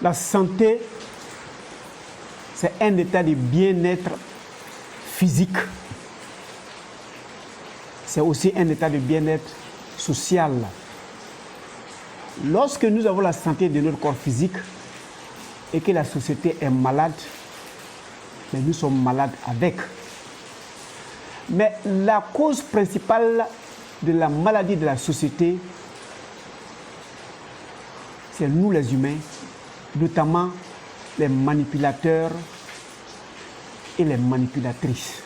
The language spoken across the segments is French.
La santé, c'est un état de bien-être physique. C'est aussi un état de bien-être social. Lorsque nous avons la santé de notre corps physique et que la société est malade, mais nous sommes malades avec. Mais la cause principale de la maladie de la société, c'est nous les humains, notamment les manipulateurs et les manipulatrices.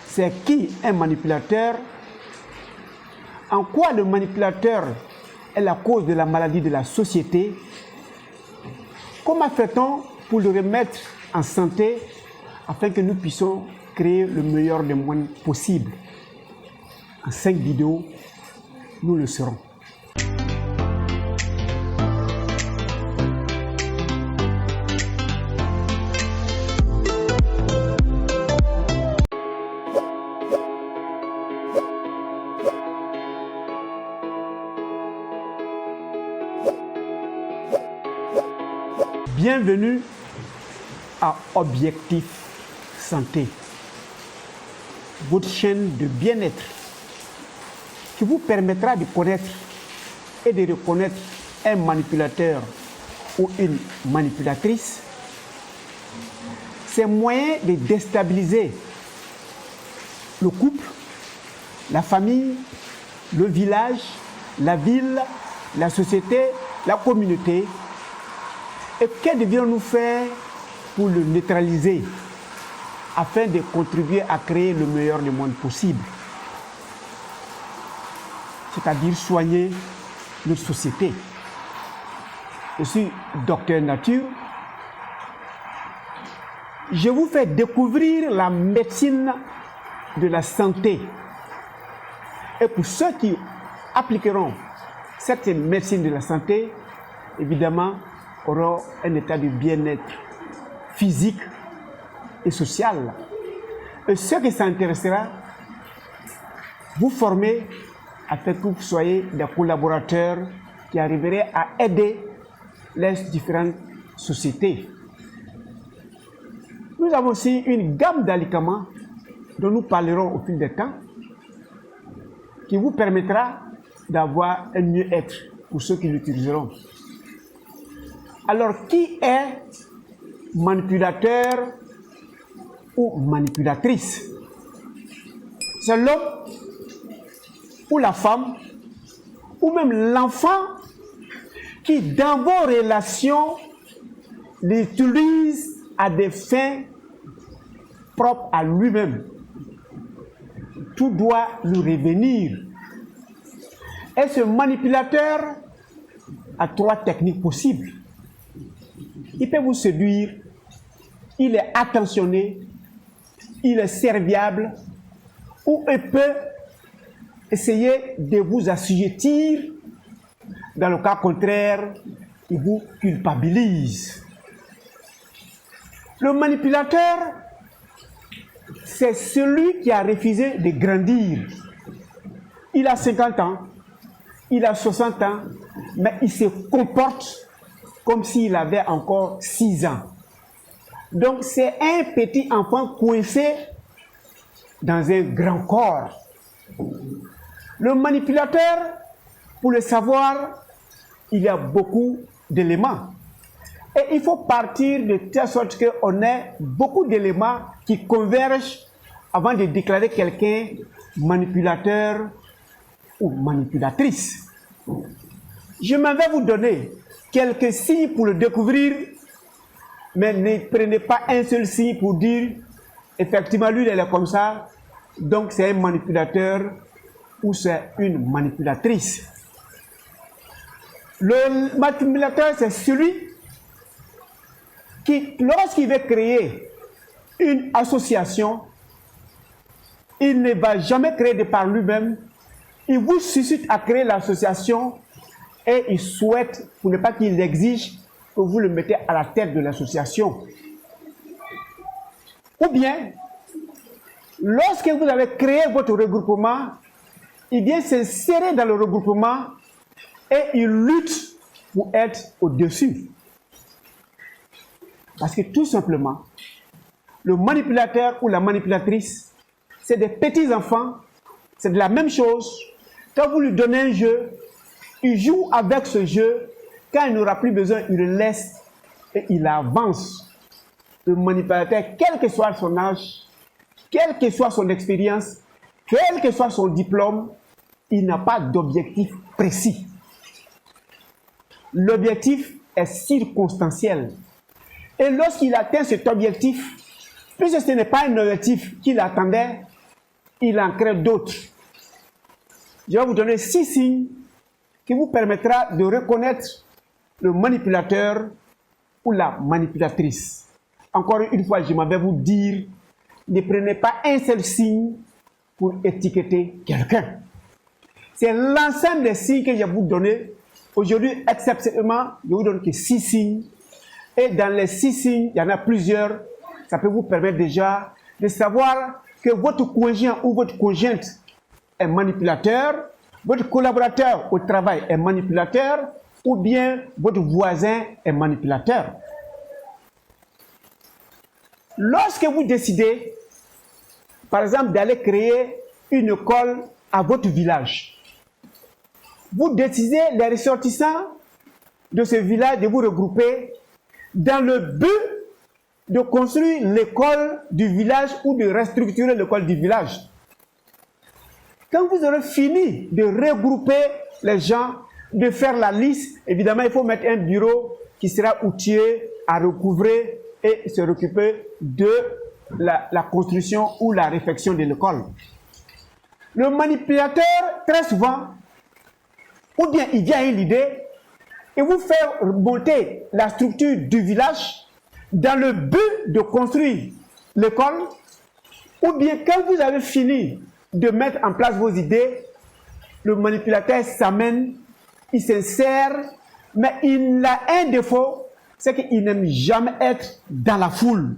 C'est qui un manipulateur? En quoi le manipulateur est la cause de la maladie de la société? Comment fait-on pour le remettre en santé afin que nous puissions créer le meilleur des mondes possible? En 5 vidéos, nous le saurons. Bienvenue à Objectif Santé, votre chaîne de bien-être qui vous permettra de connaître et de reconnaître un manipulateur ou une manipulatrice, ces moyens de déstabiliser le couple, la famille, le village, la ville, la société, la communauté. Et que devions-nous faire pour le neutraliser afin de contribuer à créer le meilleur du monde possible? C'est-à-dire soigner notre société. Je suis Docteur Nature. Je vous fais découvrir la médecine de la santé. Et pour ceux qui appliqueront cette médecine de la santé, évidemment, auront un état de bien-être physique et social. Et ceux qui s'intéressera, vous former afin que vous soyez des collaborateurs qui arriveraient à aider les différentes sociétés. Nous avons aussi une gamme d'alicaments dont nous parlerons au fil du temps qui vous permettra d'avoir un mieux-être pour ceux qui l'utiliseront. Alors, qui est manipulateur ou manipulatrice? C'est l'homme ou la femme ou même l'enfant qui, dans vos relations, l'utilise à des fins propres à lui-même. Tout doit lui revenir. Et ce manipulateur a 3 techniques possibles. Il peut vous séduire, il est attentionné, il est serviable, ou il peut essayer de vous assujettir. Dans le cas contraire, il vous culpabilise. Le manipulateur, c'est celui qui a refusé de grandir. Il a 50 ans, il a 60 ans, mais il se comporte comme s'il avait encore 6 ans. Donc c'est un petit enfant coincé dans un grand corps. Le manipulateur, pour le savoir, il y a beaucoup d'éléments. Et il faut partir de telle sorte qu'on ait beaucoup d'éléments qui convergent avant de déclarer quelqu'un manipulateur ou manipulatrice. Je m'en vais vous donner quelques signes pour le découvrir, mais ne prenez pas un seul signe pour dire effectivement lui il est comme ça, donc c'est un manipulateur ou c'est une manipulatrice. Le manipulateur, c'est celui qui, lorsqu'il veut créer une association, il ne va jamais créer de par lui-même, il vous suscite à créer l'association et il souhaite, pour ne pas qu'il exige, que vous le mettez à la tête de l'association. Ou bien, lorsque vous avez créé votre regroupement, il vient s'insérer dans le regroupement et il lutte pour être au-dessus. Parce que tout simplement, le manipulateur ou la manipulatrice, c'est des petits enfants, c'est de la même chose. Quand vous lui donnez un jeu, il joue avec ce jeu. Quand il n'aura plus besoin, il le laisse et il avance. Le manipulateur, quel que soit son âge, quelle que soit son expérience, quel que soit son diplôme, il n'a pas d'objectif précis. L'objectif est circonstanciel. Et lorsqu'il atteint cet objectif, puisque ce n'est pas un objectif qu'il attendait, il en crée d'autres. Je vais vous donner 6 signes qui vous permettra de reconnaître le manipulateur ou la manipulatrice. Encore une fois, je vais vous dire, ne prenez pas un seul signe pour étiqueter quelqu'un. C'est l'ensemble des signes que je vais vous donner. Aujourd'hui, exceptionnellement, je vous donne que 6 signes. Et dans les 6 signes, il y en a plusieurs. Ça peut vous permettre déjà de savoir que votre conjoint ou votre conjointe est manipulateur, votre collaborateur au travail est manipulateur, ou bien votre voisin est manipulateur. Lorsque vous décidez, par exemple, d'aller créer une école à votre village, vous décidez, les ressortissants de ce village, de vous regrouper dans le but de construire l'école du village ou de restructurer l'école du village. Quand vous aurez fini de regrouper les gens, de faire la liste, évidemment, il faut mettre un bureau qui sera outillé à recouvrer et se occuper de la construction ou la réfection de l'école. Le manipulateur, très souvent, ou bien il vient à l'idée et vous faire monter la structure du village dans le but de construire l'école, ou bien quand vous avez fini de mettre en place vos idées, le manipulateur s'amène, il s'insère, mais il a un défaut, c'est qu'il n'aime jamais être dans la foule.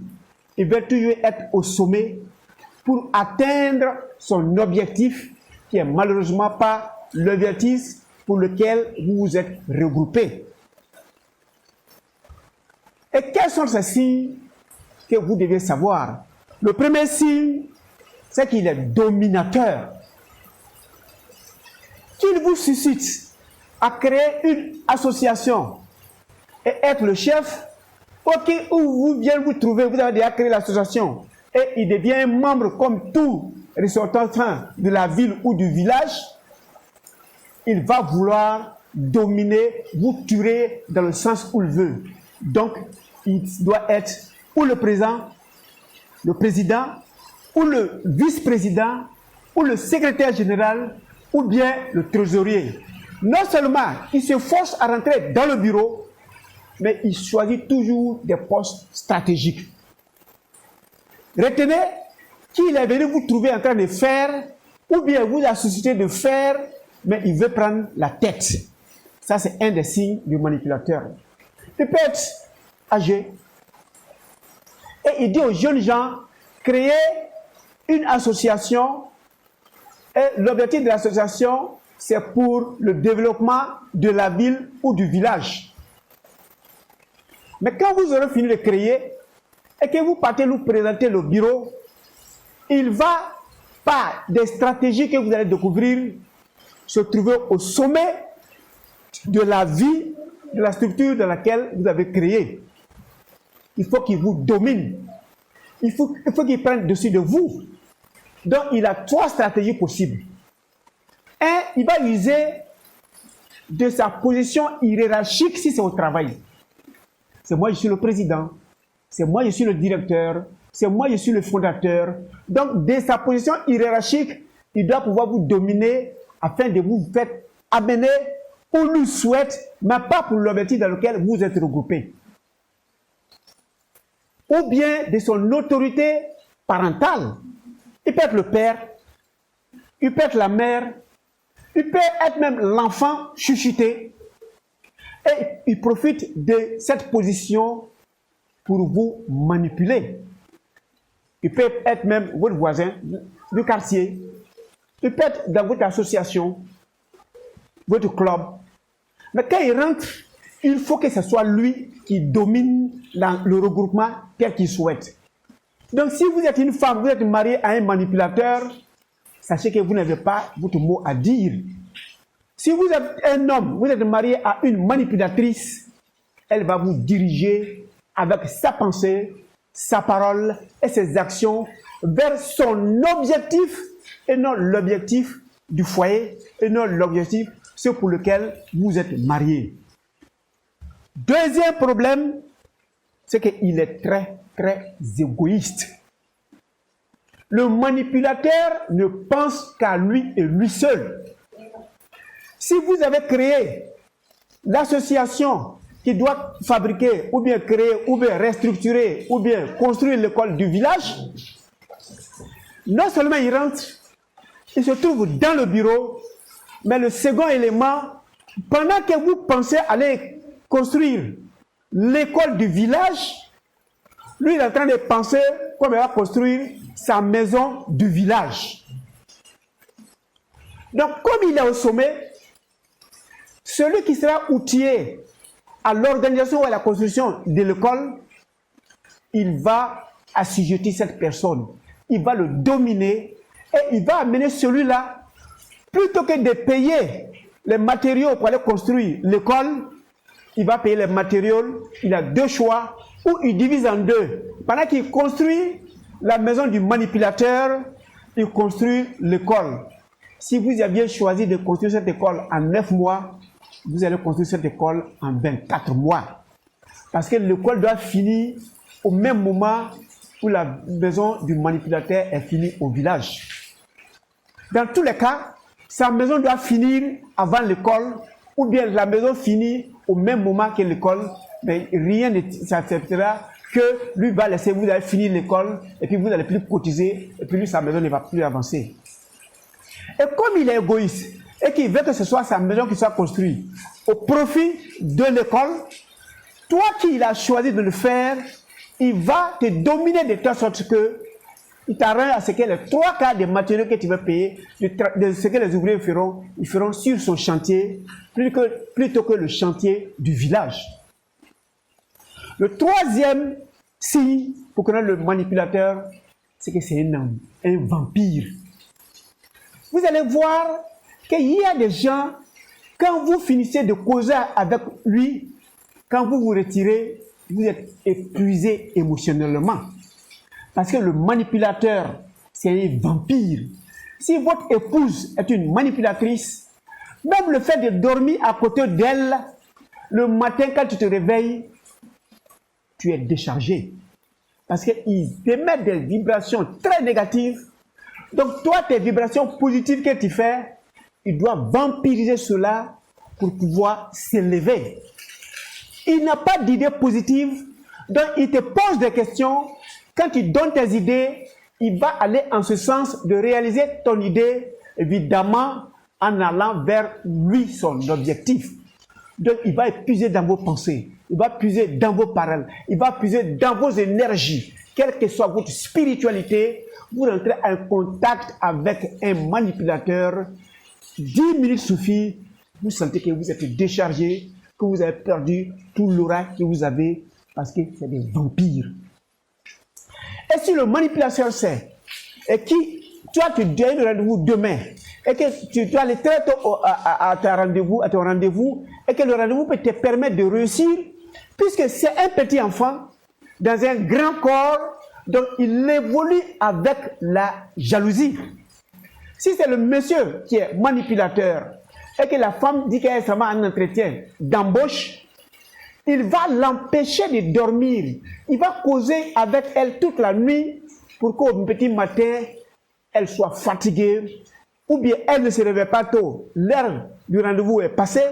Il veut toujours être au sommet pour atteindre son objectif, qui est malheureusement pas l'objectif pour lequel vous vous êtes regroupés. Et quels sont ces signes que vous devez savoir? Le premier signe, c'est qu'il est dominateur. Qu'il vous suscite à créer une association et être le chef, ok, où vous venez vous trouver, vous avez déjà créé l'association et il devient un membre comme tout ressortissant de la ville ou du village, il va vouloir dominer, vous tuer dans le sens où il veut. Donc, il doit être ou le président, ou le vice-président, ou le secrétaire général, ou bien le trésorier. Non seulement il se force à rentrer dans le bureau, mais il choisit toujours des postes stratégiques. Retenez qu'il est venu vous trouver en train de faire, ou bien vous a suscité de faire, mais il veut prendre la tête. Ça, c'est un des signes du manipulateur. Il peut être âgé. Et il dit aux jeunes gens, créez une association. Et l'objectif de l'association, c'est pour le développement de la ville ou du village. Mais quand vous aurez fini de créer et que vous partez nous présenter le bureau, il va, par des stratégies que vous allez découvrir, se trouver au sommet de la vie, de la structure dans laquelle vous avez créé. Il faut qu'il vous domine. Il faut qu'il prenne dessus de vous. Donc, il a 3 stratégies possibles. Un, il va user de sa position hiérarchique si c'est au travail. C'est moi, je suis le président. C'est moi, je suis le directeur. C'est moi, je suis le fondateur. Donc, de sa position hiérarchique, il doit pouvoir vous dominer afin de vous faire amener où il souhaite, mais pas pour l'objectif dans lequel vous êtes regroupés. Ou bien de son autorité parentale. Il peut être le père, il peut être la mère, il peut être même l'enfant chuchoté. Et il profite de cette position pour vous manipuler. Il peut être même votre voisin du quartier. Il peut être dans votre association, votre club. Mais quand il rentre, il faut que ce soit lui qui domine le regroupement tel qu'il souhaite. Donc si vous êtes une femme, vous êtes mariée à un manipulateur, sachez que vous n'avez pas votre mot à dire. Si vous êtes un homme, vous êtes marié à une manipulatrice, elle va vous diriger avec sa pensée, sa parole et ses actions vers son objectif et non l'objectif du foyer et non l'objectif, ce pour lequel vous êtes marié. Deuxième problème, c'est qu'il est très, très égoïste. Le manipulateur ne pense qu'à lui et lui seul. Si vous avez créé l'association qui doit fabriquer, ou bien créer, ou bien restructurer, ou bien construire l'école du village, non seulement il rentre, il se trouve dans le bureau, mais le second élément, pendant que vous pensez aller construire l'école du village, lui il est en train de penser comment il va construire sa maison du village. Donc comme il est au sommet, celui qui sera outillé à l'organisation ou à la construction de l'école, il va assujettir cette personne, il va le dominer et il va amener celui-là, plutôt que de payer les matériaux pour aller construire l'école, il va payer les matériaux. Il a deux choix, ou il divise en deux. Pendant qu'il construit la maison du manipulateur, il construit l'école. Si vous aviez choisi de construire cette école en 9 mois, vous allez construire cette école en 24 mois. Parce que l'école doit finir au même moment où la maison du manipulateur est finie au village. Dans tous les cas, sa maison doit finir avant l'école, ou bien la maison finit au même moment que l'école, mais rien ne s'acceptera que lui va laisser, vous allez finir l'école, et puis vous n'allez plus cotiser, et puis lui, sa maison ne va plus avancer. Et comme il est égoïste, et qu'il veut que ce soit sa maison qui soit construite au profit de l'école, toi qui as choisi de le faire, il va te dominer de telle sorte que il t'arrange à ce que les 3/4 des matériaux que tu veux payer, de ce que les ouvriers feront, ils feront sur son chantier, plutôt que le chantier du village. Le troisième signe pour connaître le manipulateur, c'est que c'est un homme, un vampire. Vous allez voir qu'il y a des gens, quand vous finissez de causer avec lui, quand vous vous retirez, vous êtes épuisé émotionnellement. Parce que le manipulateur, c'est un vampire. Si votre épouse est une manipulatrice, même le fait de dormir à côté d'elle, le matin quand tu te réveilles, tu es déchargé. Parce qu'ils émettent des vibrations très négatives. Donc toi, tes vibrations positives que tu fais, il doit vampiriser cela pour pouvoir s'élever. Il n'a pas d'idées positives, donc il te pose des questions. Quand tu donnes tes idées, il va aller en ce sens de réaliser ton idée, évidemment, en allant vers lui, son objectif. Donc, il va épuiser dans vos pensées, il va puiser dans vos paroles, il va puiser dans vos énergies, quelle que soit votre spiritualité. Vous rentrez en contact avec un manipulateur, 10 minutes suffit, vous sentez que vous êtes déchargé, que vous avez perdu tout l'aura que vous avez, parce que c'est des vampires. Et si le manipulateur sait, et qui, toi tu donnes un rendez-vous demain, et que tu dois aller très tôt à ton rendez-vous, et que le rendez-vous peut te permettre de réussir, puisque c'est un petit enfant, dans un grand corps, donc il évolue avec la jalousie. Si c'est le monsieur qui est manipulateur, et que la femme dit qu'elle est seulement un entretien d'embauche, il va l'empêcher de dormir. Il va causer avec elle toute la nuit pour qu'au petit matin, elle soit fatiguée, ou bien elle ne se réveille pas tôt, l'heure du rendez-vous est passée,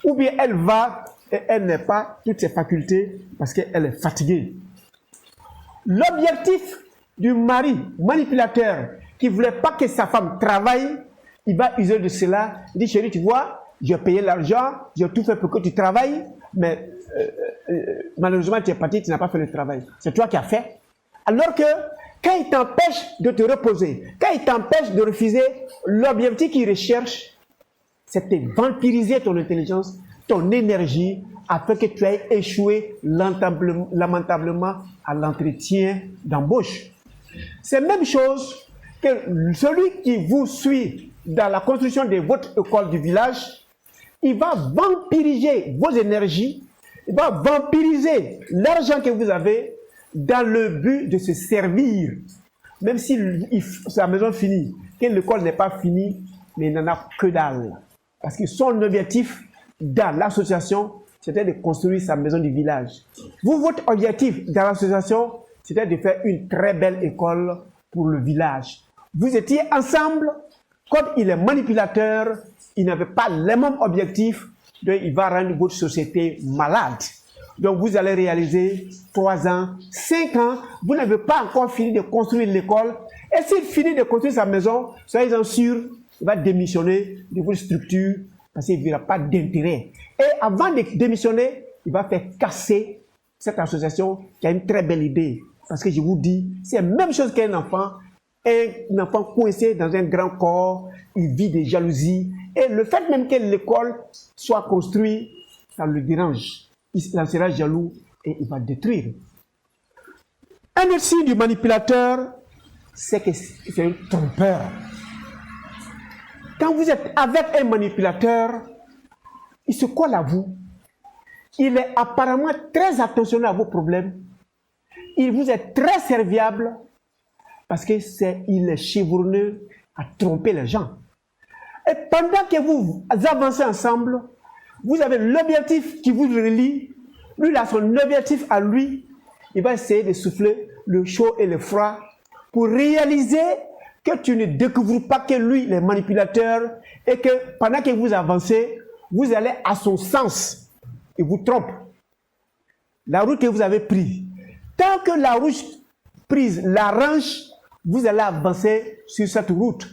ou bien elle va et elle n'a pas toutes ses facultés parce qu'elle est fatiguée. L'objectif du mari manipulateur qui ne voulait pas que sa femme travaille, il va user de cela. Il dit, chérie, tu vois, j'ai payé l'argent, j'ai tout fait pour que tu travailles, mais malheureusement, tu es parti, tu n'as pas fait le travail. C'est toi qui as fait. Alors que, quand il t'empêche de te reposer, quand il t'empêche de refuser, l'objectif qu'il recherche, c'est de vampiriser ton intelligence, ton énergie afin que tu aies échoué lamentablement à l'entretien d'embauche. C'est la même chose que celui qui vous suit dans la construction de votre école du village, il va vampiriser vos énergies, il va vampiriser l'argent que vous avez dans le but de se servir. Même si sa maison finit, que l'école n'est pas finie, mais il n'en a que dalle. Parce que son objectif dans l'association, c'était de construire sa maison du village. Vous, votre objectif dans l'association, c'était de faire une très belle école pour le village. Vous étiez ensemble, comme il est manipulateur, il n'avait pas les mêmes objectifs, donc il va rendre votre société malade. Donc vous allez réaliser 3 ans, 5 ans, vous n'avez pas encore fini de construire l'école. Et s'il finit de construire sa maison, soyez-en sûrs, il va démissionner de votre structure parce qu'il ne verra pas d'intérêt. Et avant de démissionner, il va faire casser cette association qui a une très belle idée. Parce que je vous dis, c'est la même chose qu'un enfant. Un enfant coincé dans un grand corps, il vit des jalousies. Et le fait même que l'école soit construite, ça le dérange. Il en sera jaloux et il va détruire. Un autre signe du manipulateur, c'est que c'est un trompeur. Quand vous êtes avec un manipulateur, il se colle à vous. Il est apparemment très attentionné à vos problèmes. Il vous est très serviable parce qu'il est chevronneux à tromper les gens. Et pendant que vous avancez ensemble, vous avez l'objectif qui vous relie. Lui, il a son objectif à lui. Il va essayer de souffler le chaud et le froid pour réaliser que tu ne découvres pas que lui, il est manipulateur et que pendant que vous avancez, vous allez à son sens. Il vous trompe. La route que vous avez prise. Tant que la route prise l'arrange, vous allez avancer sur cette route.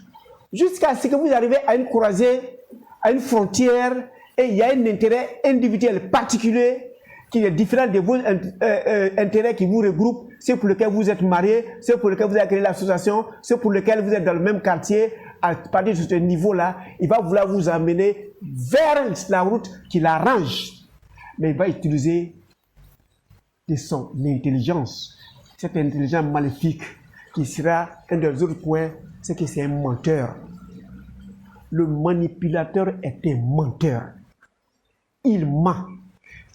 Jusqu'à ce que vous arrivez à une croisée, à une frontière, et il y a un intérêt individuel particulier qui est différent de vos intérêts qui vous regroupent, ceux pour lesquels vous êtes mariés, ceux pour lesquels vous avez créé l'association, ceux pour lesquels vous êtes dans le même quartier. À partir de ce niveau-là, il va vouloir vous amener vers la route qui l'arrange. Mais il va utiliser de son intelligence, cette intelligence maléfique qui sera un des autres points, c'est que c'est un menteur. Le manipulateur est un menteur. Il ment.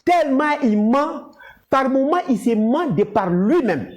Tellement il ment, par moments il se ment de par lui-même.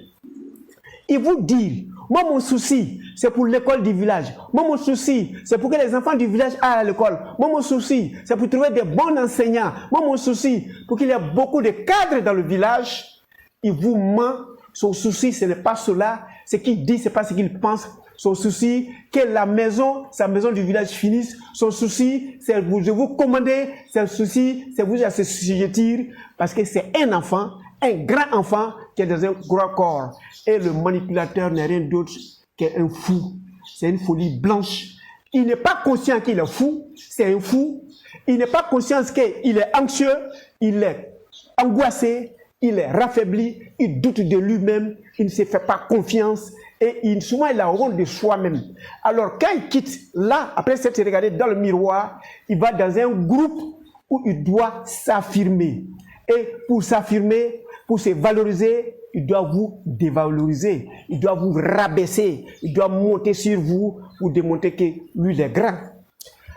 Il vous dit, moi mon souci, c'est pour l'école du village. Moi mon souci, c'est pour que les enfants du village aillent à l'école. Moi mon souci, c'est pour trouver des bons enseignants. Moi mon souci, pour qu'il y ait beaucoup de cadres dans le village. Il vous ment. Son souci, ce n'est pas cela. Ce qu'il dit, ce n'est pas ce qu'il pense. Son souci, que la maison, sa maison du village finisse. Son souci, c'est de vous commander. Son souci, c'est vous assujettir. Parce que c'est un enfant, un grand enfant qui est dans un grand corps. Et le manipulateur n'est rien d'autre qu'un fou. C'est une folie blanche. Il n'est pas conscient qu'il est fou. C'est un fou. Il n'est pas conscient qu'il est anxieux. Il est angoissé. Il est raffaibli, il doute de lui-même, il ne se fait pas confiance et souvent il a honte de soi-même. Alors quand il quitte là, après s'être regardé dans le miroir, il va dans un groupe où il doit s'affirmer. Et pour s'affirmer, pour se valoriser, il doit vous dévaloriser, il doit vous rabaisser, il doit monter sur vous pour démontrer que lui il est grand.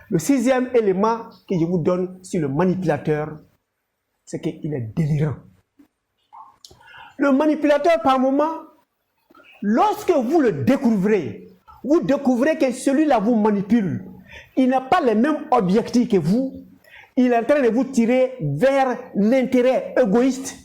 Le 6e élément que je vous donne sur le manipulateur, c'est qu'il est délirant. Le manipulateur, par moment, lorsque vous le découvrez, vous découvrez que celui-là vous manipule. Il n'a pas les mêmes objectifs que vous. Il est en train de vous tirer vers l'intérêt égoïste.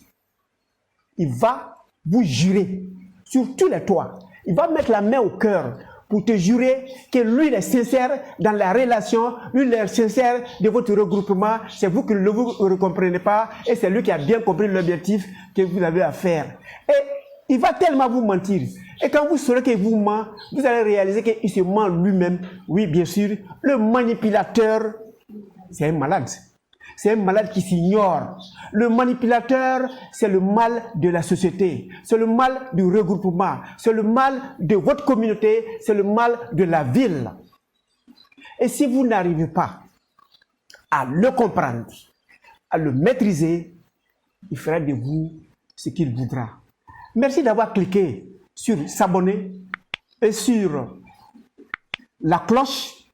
Il va vous jurer sur tous les toits. Il va mettre la main au cœur pour te jurer que lui il est sincère dans la relation, lui il est sincère de votre regroupement, c'est vous qui ne vous comprenez pas et c'est lui qui a bien compris l'objectif que vous avez à faire. Et il va tellement vous mentir. Et quand vous saurez qu'il vous ment, vous allez réaliser qu'il se ment lui-même. Oui, bien sûr, le manipulateur, c'est un malade. C'est un malade qui s'ignore. Le manipulateur, c'est le mal de la société. C'est le mal du regroupement. C'est le mal de votre communauté. C'est le mal de la ville. Et si vous n'arrivez pas à le comprendre, à le maîtriser, il fera de vous ce qu'il voudra. Merci d'avoir cliqué sur s'abonner et sur la cloche,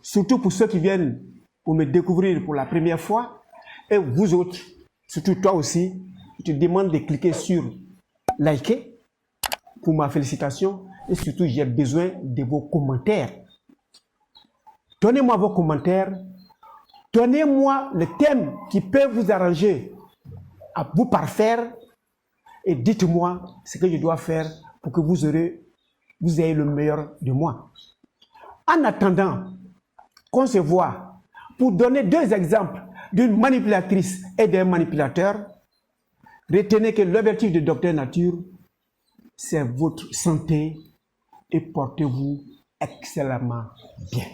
surtout pour ceux qui viennent pour me découvrir pour la première fois. Et vous autres, surtout toi aussi, je te demande de cliquer sur liker pour ma félicitation. Et surtout, j'ai besoin de vos commentaires. Donnez-moi vos commentaires. Donnez-moi le thème qui peut vous arranger à vous parfaire. Et dites-moi ce que je dois faire pour que vous ayez le meilleur de moi. En attendant qu'on se voit pour donner 2 exemples d'une manipulatrice et d'un manipulateur, retenez que l'objectif de Docteur Nature, c'est votre santé et portez-vous excellemment bien.